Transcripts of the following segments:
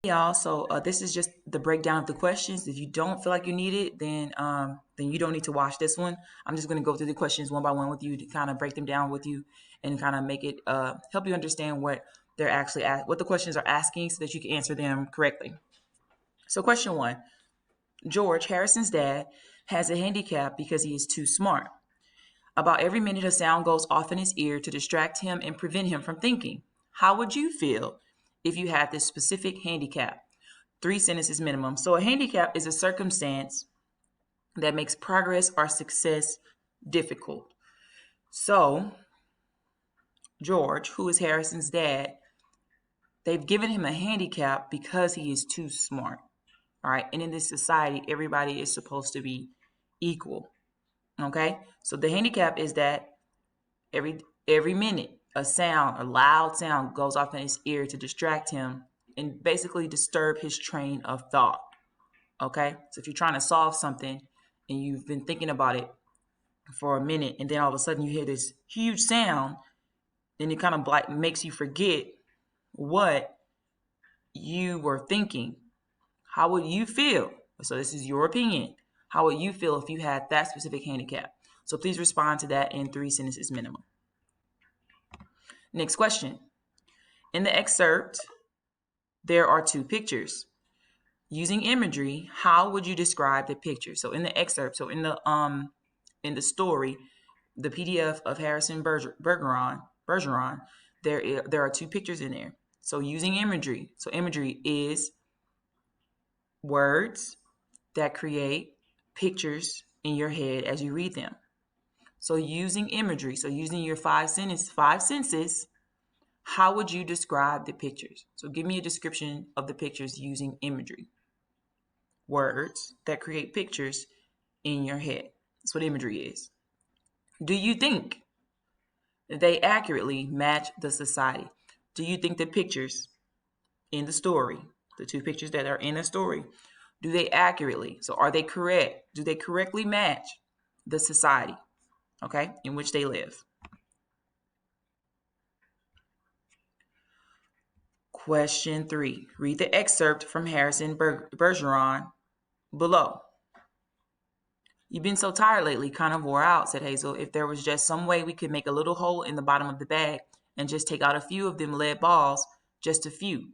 Y'all, so this is just the breakdown of the questions. If you don't feel like you need it, then you don't need to watch this one. I'm just going to go through the questions one by one with you to kind of break them down with you and kind of make it help you understand what they're actually what the questions are asking so that you can answer them correctly. So question one: George, Harrison's dad, has a handicap because he is too smart. About every minute, a sound goes off in his ear to distract him and prevent him from thinking. How would you feel if you had this specific handicap? 3 sentences minimum. So, a handicap is a circumstance that makes progress or success difficult. So, George, who is Harrison's dad, they've given him a handicap because he is too smart. All right. And in this society, everybody is supposed to be equal. Okay. So, the handicap is that every minute a loud sound goes off in his ear to distract him and basically disturb his train of thought. Okay, so if you're trying to solve something and you've been thinking about it for a minute and then all of a sudden you hear this huge sound, then it kind of like makes you forget what you were thinking. How would you feel? So this is your opinion. How would you feel if you had that specific handicap? So please respond to that in 3 sentences minimum. Next question. In the excerpt, there are 2 pictures. Using imagery, how would you describe the picture? So in the excerpt, in the story, the PDF of Harrison Bergeron, there are 2 pictures in there. So using imagery. So imagery is words that create pictures in your head as you read them. So using imagery, so using your 5 senses, how would you describe the pictures? So give me a description of the pictures using imagery. Words that create pictures in your head. That's what imagery is. Do you think they accurately match the society? Do you think the pictures in the story, the 2 pictures that are in the story, do they accurately, so are they correct? Do they correctly match the society, okay, in which they live? Question 3. Read the excerpt from Harrison Bergeron below. You've been so tired lately, kind of wore out, said Hazel. If there was just some way we could make a little hole in the bottom of the bag and just take out a few of them lead balls, just a few.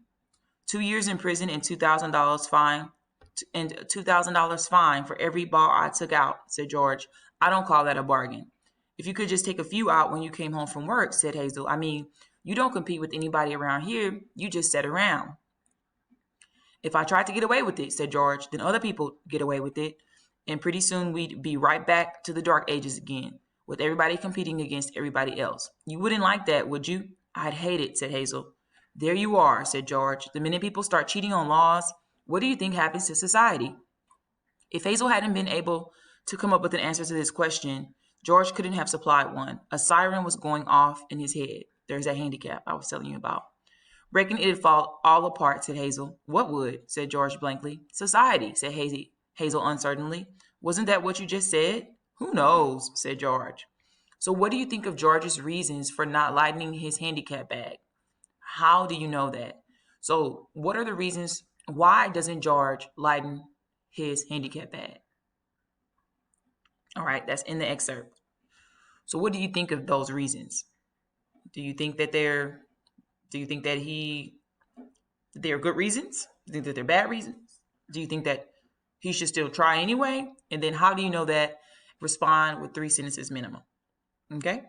2 years in prison and $2,000 fine for every ball I took out, said George. I don't call that a bargain. If you could just take a few out when you came home from work, said Hazel. I mean, you don't compete with anybody around here. You just sit around. If I tried to get away with it, said George, then other people get away with it. And pretty soon we'd be right back to the dark ages again, with everybody competing against everybody else. You wouldn't like that, would you? I'd hate it, said Hazel. There you are, said George. The minute people start cheating on laws, what do you think happens to society? If Hazel hadn't been able to come up with an answer to this question, George couldn't have supplied one. A siren was going off in his head. There's that handicap I was telling you about. Reckon it'd fall all apart, said Hazel. What would? Said George blankly. Society, said Hazel uncertainly. Wasn't that what you just said? Who knows, said George. So what do you think of George's reasons for not lightening his handicap bag? How do you know that? So what are the reasons? Why doesn't George lighten his handicap bag? All right, that's in the excerpt. So what do you think of those reasons? Do you think that they're good reasons? Do you think that they're bad reasons? Do you think that he should still try anyway? And then how do you know that? Respond with 3 sentences minimum. Okay?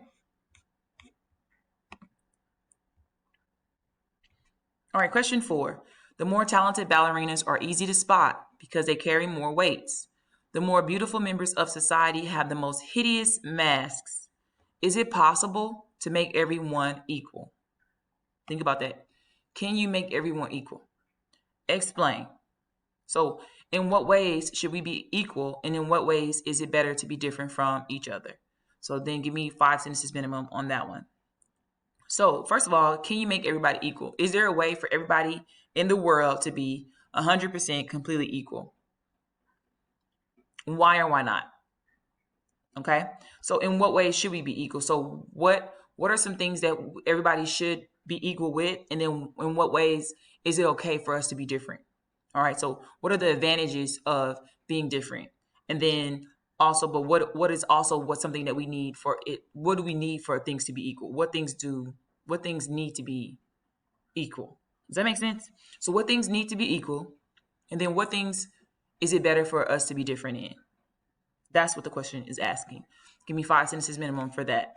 All right, question 4. The more talented ballerinas are easy to spot because they carry more weights. The more beautiful members of society have the most hideous masks. Is it possible to make everyone equal? Think about that. Can you make everyone equal? Explain. So, in what ways should we be equal, and in what ways is it better to be different from each other? So then give me 5 sentences minimum on that one. So, first of all, can you make everybody equal? Is there a way for everybody in the world to be 100% completely equal? Why or why not? Okay? So, in what ways should we be equal? So, what are some things that everybody should be equal with, and then in what ways is it okay for us to be different? All right. So what are the advantages of being different? And then also, but what is also what's something that we need for it? What do we need for things to be equal? What things need to be equal? Does that make sense? So what things need to be equal? And then what things is it better for us to be different in? That's what the question is asking. Give me 5 sentences minimum for that.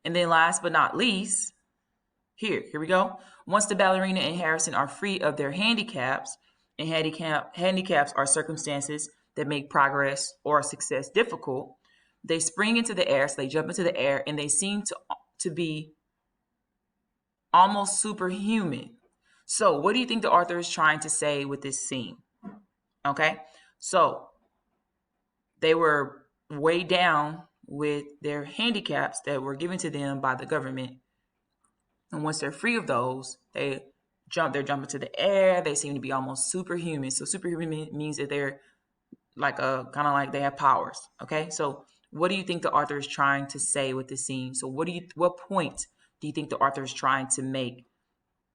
And then last but not least, here we go. Once the ballerina and Harrison are free of their handicaps, and handicaps are circumstances that make progress or success difficult, they spring into the air, so they jump into the air, and they seem to be almost superhuman. So what do you think the author is trying to say with this scene? Okay, so they were weighed down with their handicaps that were given to them by the government. And once they're free of those, they're jumping to the air. They seem to be almost superhuman. So superhuman means that they're like kind of like they have powers. Okay. So what do you think the author is trying to say with this scene? So what point do you think the author is trying to make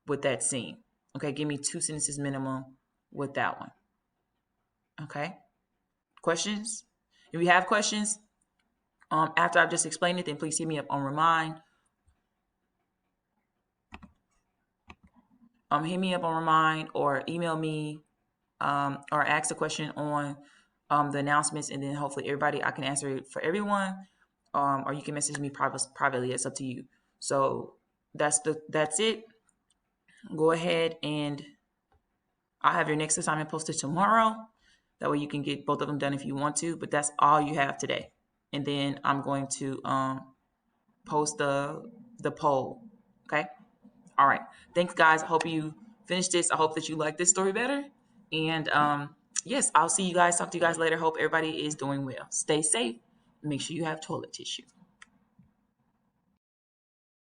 with that scene? Okay. Give me 2 sentences minimum with that one. Okay. Questions? If you have questions, after I've just explained it, then please hit me up on Remind. Hit me up on Remind or email me or ask a question on the announcements, and then hopefully I can answer it for everyone. Or you can message me privately. It's up to you. So that's it. Go ahead, and I'll have your next assignment posted tomorrow. That way you can get both of them done if you want to, but that's all you have today. And then I'm going to post the poll. Okay. All right. Thanks, guys. I hope you finished this. I hope that you like this story better. And yes, I'll see you guys. Talk to you guys later. Hope everybody is doing well. Stay safe. Make sure you have toilet tissue.